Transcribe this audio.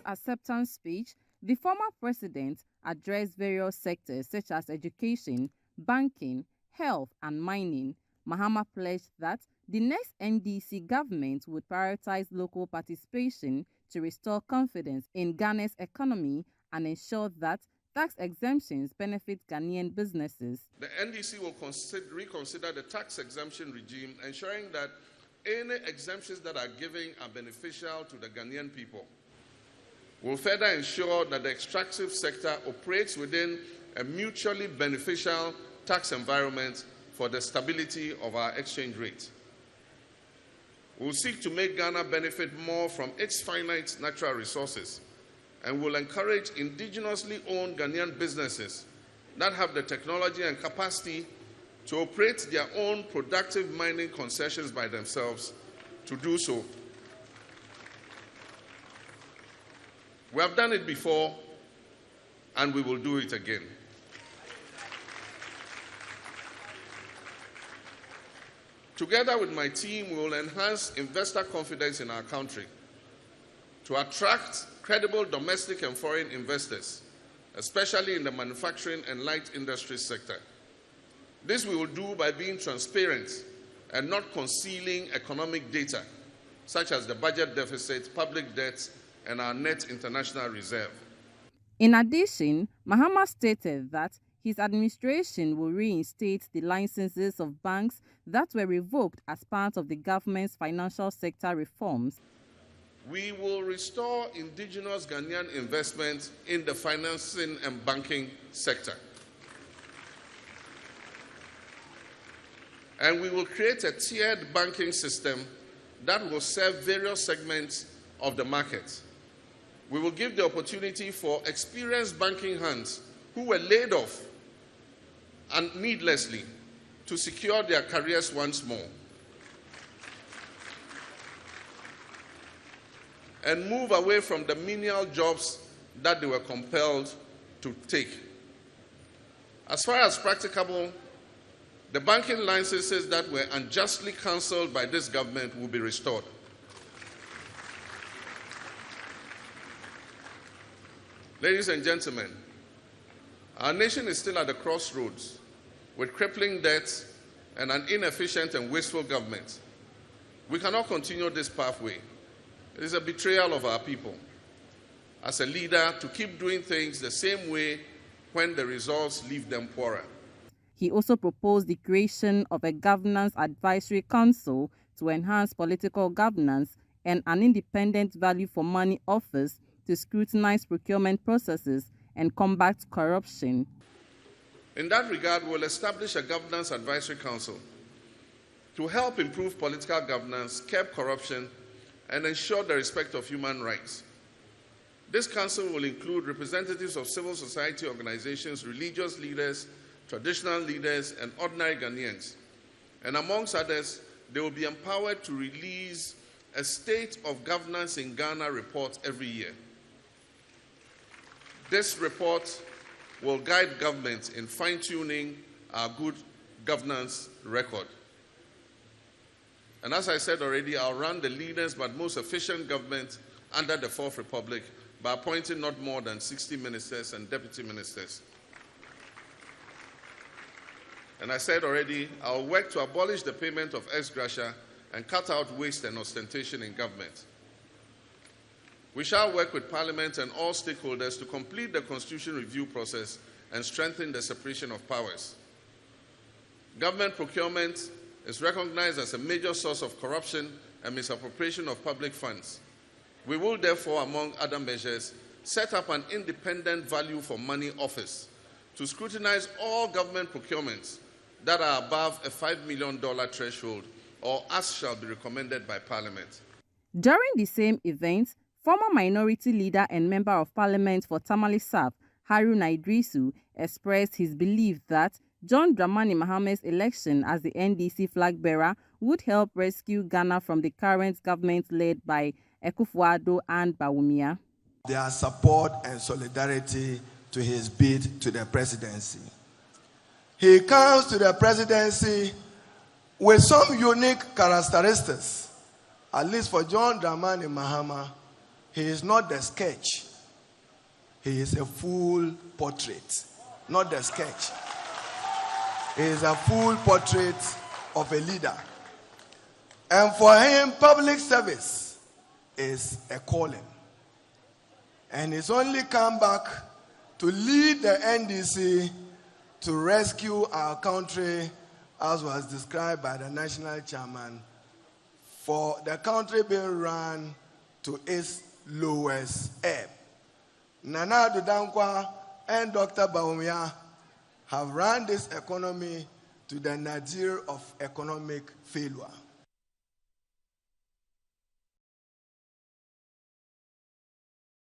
acceptance speech, the former president addressed various sectors such as education, banking, health, and mining. Mahama pledged that the next NDC government would prioritize local participation to restore confidence in Ghana's economy and ensure that tax exemptions benefit Ghanaian businesses. The NDC will reconsider the tax exemption regime, ensuring that any exemptions that are given are beneficial to the Ghanaian people. We'll further ensure that the extractive sector operates within a mutually beneficial tax environment for the stability of our exchange rate. We'll seek to make Ghana benefit more from its finite natural resources, and will encourage indigenously owned Ghanaian businesses that have the technology and capacity to operate their own productive mining concessions by themselves to do so. We have done it before, and we will do it again. Together with my team, we will enhance investor confidence in our country to attract credible domestic and foreign investors, especially in the manufacturing and light industry sector. This we will do by being transparent and not concealing economic data, such as the budget deficit, public debt, and our net international reserve. In addition, Mahama stated that his administration will reinstate the licenses of banks that were revoked as part of the government's financial sector reforms. We will restore indigenous Ghanaian investment in the financing and banking sector. And we will create a tiered banking system that will serve various segments of the market. We will give the opportunity for experienced banking hands who were laid off and needlessly to secure their careers once more, and move away from the menial jobs that they were compelled to take. As far as practicable, the banking licenses that were unjustly cancelled by this government will be restored. Ladies and gentlemen, our nation is still at the crossroads with crippling debts and an inefficient and wasteful government. We cannot continue this pathway. It is a betrayal of our people as a leader to keep doing things the same way when the results leave them poorer. He also proposed the creation of a governance advisory council to enhance political governance and an independent value for money office to scrutinize procurement processes and combat corruption. In that regard, we'll establish a governance advisory council to help improve political governance, curb corruption, and ensure the respect of human rights. This council will include representatives of civil society organizations, religious leaders, traditional leaders, and ordinary Ghanaians. And amongst others, they will be empowered to release a State of Governance in Ghana report every year. This report will guide government in fine-tuning our good governance record. And as I said already, I'll run the leanest but most efficient government under the Fourth Republic by appointing not more than 60 ministers and deputy ministers. And I said already, I'll work to abolish the payment of ex gratia and cut out waste and ostentation in government. We shall work with Parliament and all stakeholders to complete the Constitution review process and strengthen the separation of powers. Government procurement is recognized as a major source of corruption and misappropriation of public funds. We will therefore, among other measures, set up an independent value for money office to scrutinize all government procurements that are above a $5 million threshold, or as shall be recommended by Parliament. During the same event, former minority leader and member of Parliament for Tamale South, Haruna Idrisu, expressed his belief that John Dramani Mahama's election as the NDC flag bearer would help rescue Ghana from the current government led by Akufo-Addo and Bawumia. Their support and solidarity to his bid to the presidency. He comes to the presidency with some unique characteristics. At least for John Dramani Mahama, He is not the sketch. He is a full portrait, not the sketch. He is a full portrait of a leader. And for him, public service is a calling. And he's only come back to lead the NDC to rescue our country, as was described by the national chairman, for the country being run to its lowest ebb. Nana Addo Dankwa and Dr. Bawumia have run this economy to the nadir of economic failure.